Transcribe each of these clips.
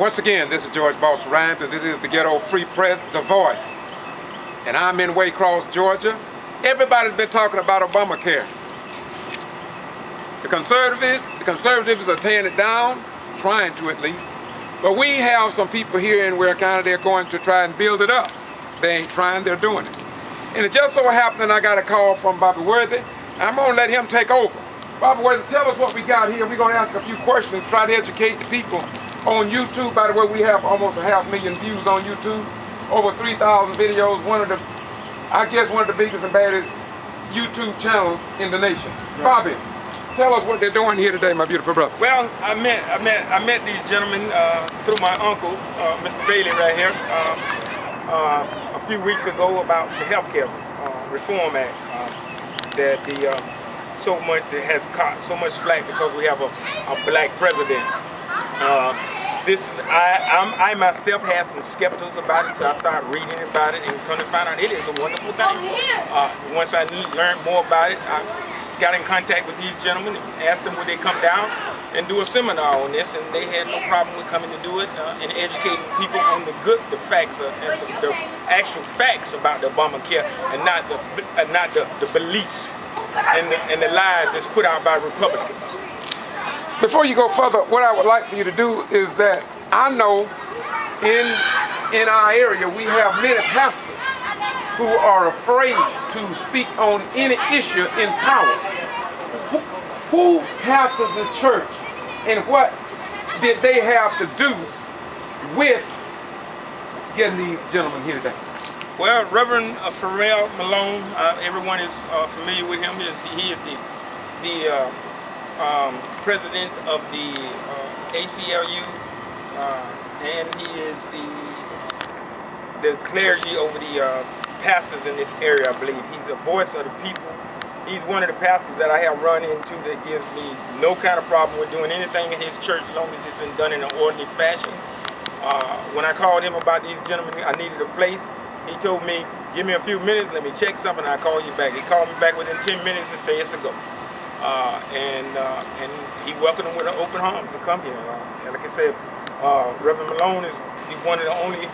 Once again, this is George Boss Ryan, and this is the Ghetto Free Press, The Voice. And I'm in Waycross, Georgia. Everybody's been talking about Obamacare. The conservatives are tearing it down, trying to at least. But we have some people here in Ware County, they're going to try and build it up. They ain't trying, they're doing it. And it just so happened that I got a call from Bobby Worthy. I'm gonna let him take over. Bobby Worthy, tell us what we got here. We're gonna ask a few questions, try to educate the people on YouTube. By the way, we have almost 500,000 views on YouTube, over 3,000 videos, I guess one of the biggest and baddest YouTube channels in the nation. Right. Bobby, tell us what they're doing here today, my beautiful brother. Well, I met these gentlemen through my uncle, Mr. Bailey, right here, a few weeks ago about the Healthcare Reform Act. That has caught so much flack because we have a black president. I myself had some skeptics about it until I started reading about it and come to find out it is a wonderful thing. Once I learned more about it, I got in contact with these gentlemen and asked them would they come down and do a seminar on this, and they had no problem with coming to do it and educating people on the facts, the actual facts about the Obamacare, and not the beliefs and the lies that's put out by Republicans. Before you go further, what I would like for you to do is that I know in our area we have many pastors who are afraid to speak on any issue in power. Who pastors this church, and what did they have to do with getting these gentlemen here today? Well, Reverend Malone, everyone is familiar with him. He is the president of the ACLU, and he is the clergy over the pastors in this area, I believe. He's a voice of the people. He's one of the pastors that I have run into that gives me no kind of problem with doing anything in his church as long as it's done in an orderly fashion. When I called him about these gentlemen, I needed a place. He told me, give me a few minutes, let me check something, and I'll call you back. He called me back within 10 minutes and said it's a go. And he welcomed them with an open arms to come here. And like I said, Reverend Malone is one of the only,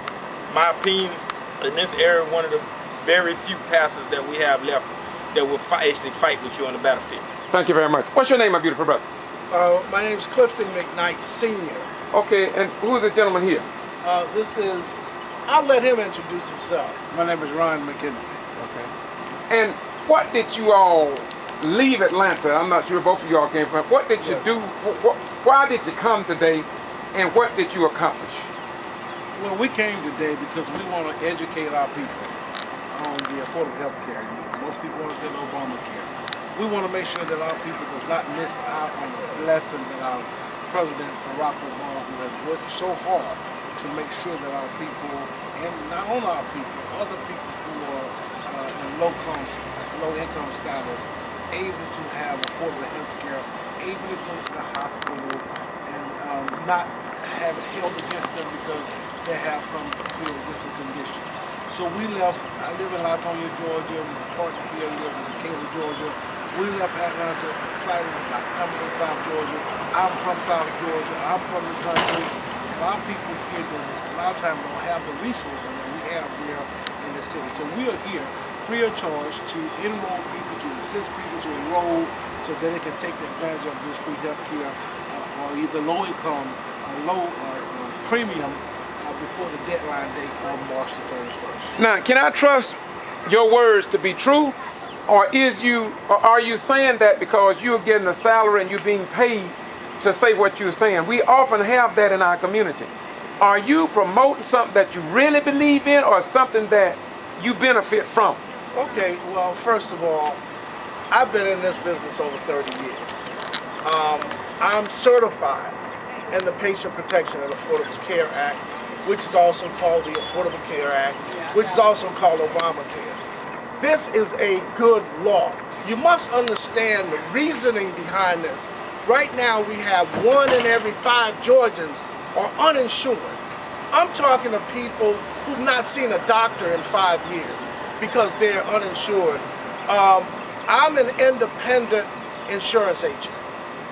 my opinions, in this area, one of the very few pastors that we have left that will actually fight with you on the battlefield. Thank you very much. What's your name, my beautiful brother? My name is Clifton McKnight, Sr. Okay, and who's the gentleman here? I'll let him introduce himself. My name is Ron McKenzie. Okay. And what did you all leave Atlanta? I'm not sure both of you all came from. What did you do? Why did you come today, and what did you accomplish? Well, we came today because we want to educate our people on the affordable health care. Most people want to say Obamacare. We want to make sure that our people does not miss out on the blessing that our President Barack Obama, who has worked so hard to make sure that our people, and not only our people, other people who are in low-income status, able to have affordable health care, able to go to the hospital and not have it held against them because they have some pre-existing condition. So we left, I live in Latonia, Georgia, and my partner here lives in Decatur, Georgia. We left Atlanta excited about coming to South Georgia. I'm from South Georgia, I'm from the country. A lot of people here, a lot of times don't have the resources that we have here in the city. So we are here free of charge to enroll people, to assist people to enroll so that they can take advantage of this free health care or either low income or low premium before the deadline date on March the 31st. Now, can I trust your words to be true, or are you saying that because you're getting a salary and you're being paid to say what you're saying? We often have that in our community. Are you promoting something that you really believe in, or something that you benefit from? Okay, well, first of all, I've been in this business over 30 years. I'm certified in the Patient Protection and Affordable Care Act, which is also called the Affordable Care Act, which is also called Obamacare. This is a good law. You must understand the reasoning behind this. Right now we have 1 in every 5 Georgians are uninsured. I'm talking to people who've not seen a doctor in 5 years because they're uninsured. I'm an independent insurance agent.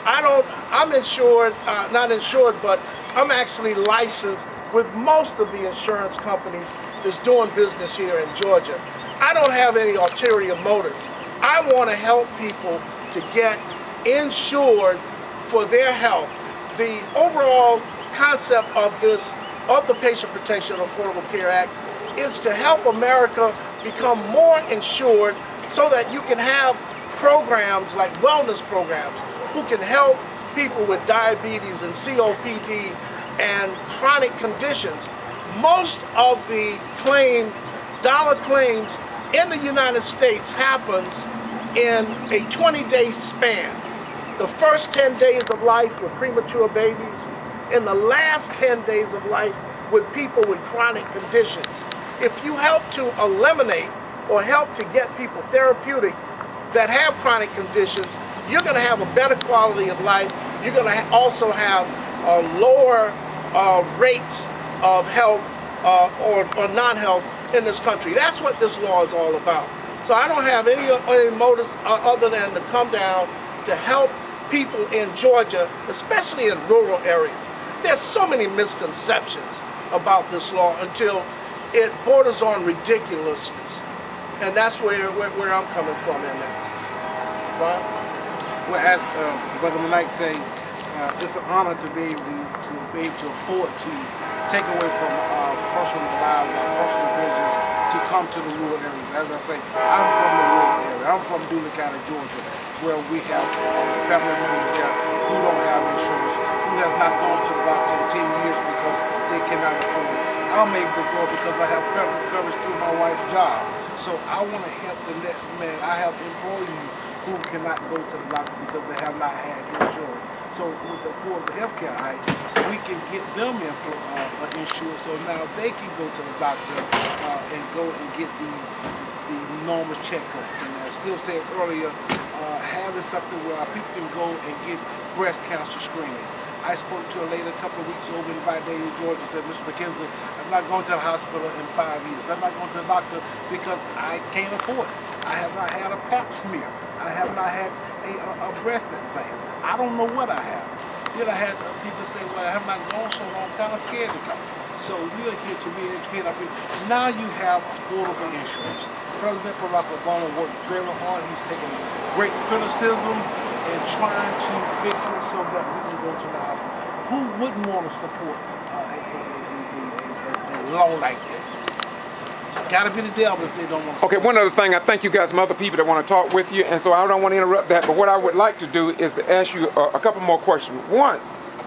I'm insured, not insured, but I'm actually licensed with most of the insurance companies that's doing business here in Georgia. I don't have any ulterior motives. I want to help people to get insured for their health. The overall concept of the Patient Protection Affordable Care Act is to help America become more insured so that you can have programs like wellness programs who can help people with diabetes and COPD and chronic conditions. Most of the dollar claims in the United States happens in a 20-day span. The first 10 days of life with premature babies, and the last 10 days of life with people with chronic conditions. If you help to eliminate or help to get people therapeutic that have chronic conditions, you're going to have a better quality of life. You're going to also have lower rates of health or non-health in this country. That's what this law is all about. So I don't have any motives other than to come down to help people in Georgia, especially in rural areas. There's so many misconceptions about this law until it borders on ridiculousness. And that's where I'm coming from in this. Right? Well, as Brother Mike say, it's an honor to be able to afford to take away from our personal lives, our personal business, to come to the rural areas. As I say, I'm from the rural area. I'm from Dooley County, Georgia, where we have family members there who don't have insurance, who has not gone to the doctor in 10 years because they cannot afford it. I'm able to go because I have coverage through my wife's job. So I want to help the next man. I have employees who cannot go to the doctor because they have not had insurance. So with the Affordable Health Care Act, we can get them insured so now they can go to the doctor and go and get the normal checkups. And as Bill said earlier, having something where our people can go and get breast cancer screening. I spoke to a lady a couple of weeks over in Vidalia, Georgia, said, Mr. McKenzie, I'm not going to the hospital in 5 years. I'm not going to the doctor because I can't afford it. I have not had a pap smear. I have not had a breast exam. I don't know what I have. Then I had people say, well, I have not gone so long, I'm kind of scared to come. So we are here to re-educate our people. Now you have affordable insurance. President Barack Obama worked very hard. He's taken great criticism and trying to fix it so that we can go to the hospital. Who wouldn't want to support a law like this? Gotta be the devil if they don't want to. Okay, one other thing, I think you got some other people that want to talk with you, and so I don't want to interrupt that, but what I would like to do is to ask you a couple more questions. One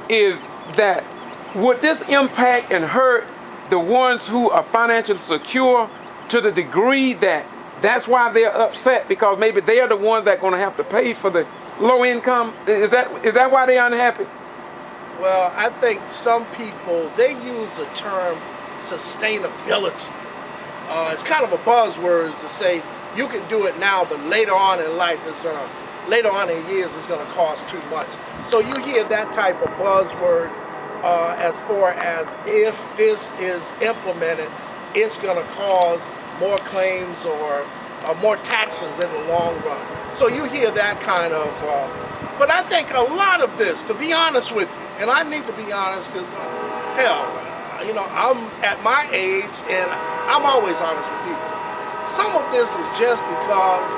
is that, would this impact and hurt the ones who are financially secure to the degree that that's why they're upset, because maybe they're the ones that are going to have to pay for the low income? Is that why they're unhappy? Well, I think some people, they use the term sustainability. It's kind of a buzzword to say you can do it now, but later on in life later on in years it's gonna cost too much. So you hear that type of buzzword as far as if this is implemented, it's gonna cause more claims or more taxes in the long run. So you hear that kind of, but I think a lot of this, to be honest with you, and I need to be honest because, hell, you know, I'm at my age and I'm always honest with people. Some of this is just because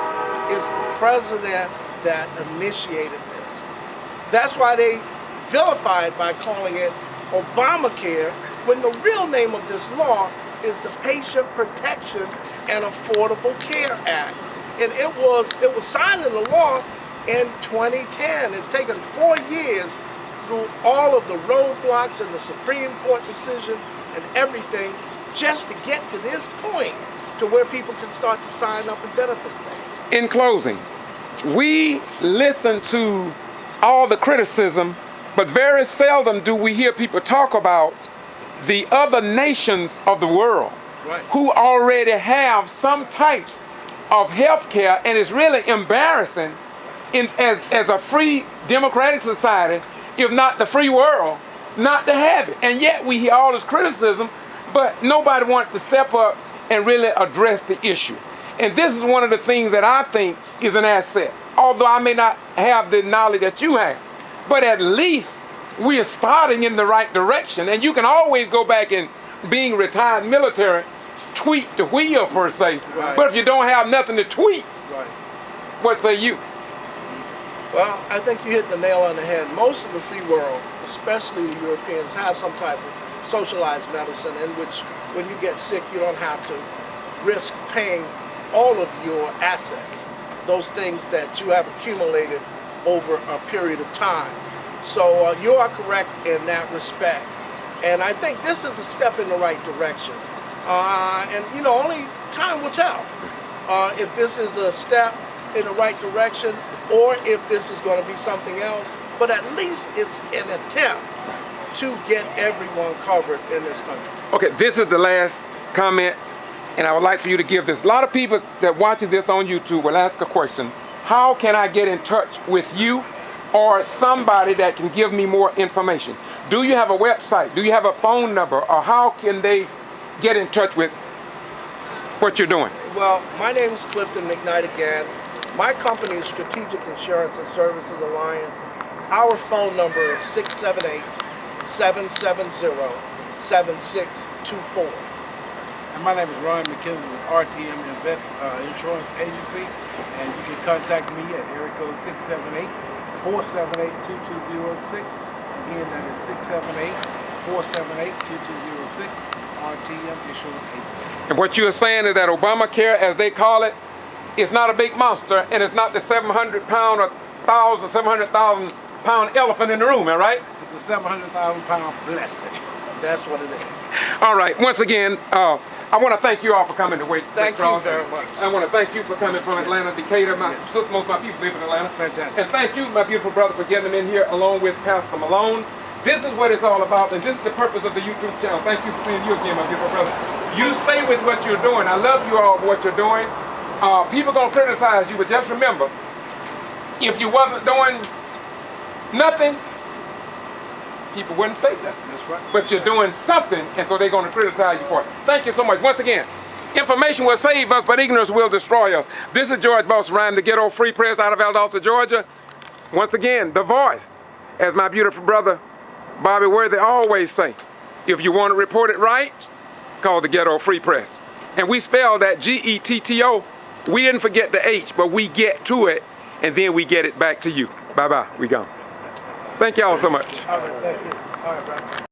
it's the president that initiated this. That's why they vilify it by calling it Obamacare, when the real name of this law is the Patient Protection and Affordable Care Act. And it was signed into law in 2010. It's taken 4 years through all of the roadblocks and the Supreme Court decision and everything just to get to this point to where people can start to sign up and benefit from it. In closing, we listen to all the criticism, but very seldom do we hear people talk about the other nations of the world, right, who already have some type of health care, and it's really embarrassing as a free democratic society, if not the free world, not to have it. And yet we hear all this criticism, but nobody wants to step up and really address the issue. And this is one of the things that I think is an asset. Although I may not have the knowledge that you have, but at least we are starting in the right direction. And you can always go back and, being retired military, tweak the wheel per se. Right. But if you don't have nothing to tweak, Right. what say you? Well, I think you hit the nail on the head. Most of the free world, especially the Europeans, have some type of socialized medicine in which when you get sick, you don't have to risk paying all of your assets, those things that you have accumulated over a period of time. So you are correct in that respect. And I think this is a step in the right direction. And you know, only time will tell if this is a step in the right direction or if this is going to be something else. But at least it's an attempt to get everyone covered in this country. Okay, this is the last comment, and I would like for you to give this. A lot of people that watches this on YouTube will ask a question: how can I get in touch with you or somebody that can give me more information? Do you have a website? Do you have a phone number? Or how can they get in touch with what you're doing? Well, my name is Clifton McKnight again. My company is Strategic Insurance and Services Alliance. Our phone number is 678-770-7624. And my name is Ron McKenzie with RTM Insurance Agency, and you can contact me at area code 678-478-2206. Again, that is 678-478-2206, RTM Insurance Agency. And what you're saying is that Obamacare, as they call it, is not a big monster, and it's not the 700-pound or 700,000-pound elephant in the room, am I right? It's a 700,000-pound blessing. That's what it is. All right, once again, I want to thank you all for coming to Waycross. Thank you very much. I want to thank you for coming from Atlanta, Decatur. Most of my people live in Atlanta. Fantastic. And thank you, my beautiful brother, for getting them in here along with Pastor Malone. This is what it's all about, and this is the purpose of the YouTube channel. Thank you for seeing you again, my beautiful brother. You stay with what you're doing. I love you all for what you're doing. People gonna criticize you, but just remember, if you wasn't doing nothing, people wouldn't say that. That's right. But you're doing something, and so they're gonna criticize you for it. Thank you so much. Once again, information will save us, but ignorance will destroy us. This is George Boss Ryan, the Getto Free Press out of Valdosta, Georgia. Once again, the voice, as my beautiful brother Bobby Worthy always say, if you want to report it right, call the Getto Free Press. And we spell that G-E-T-T-O. We didn't forget the H, but we get to it, and then we get it back to you. Bye-bye. We gone. Thank y'all so much. All right, thank you. All right, brother.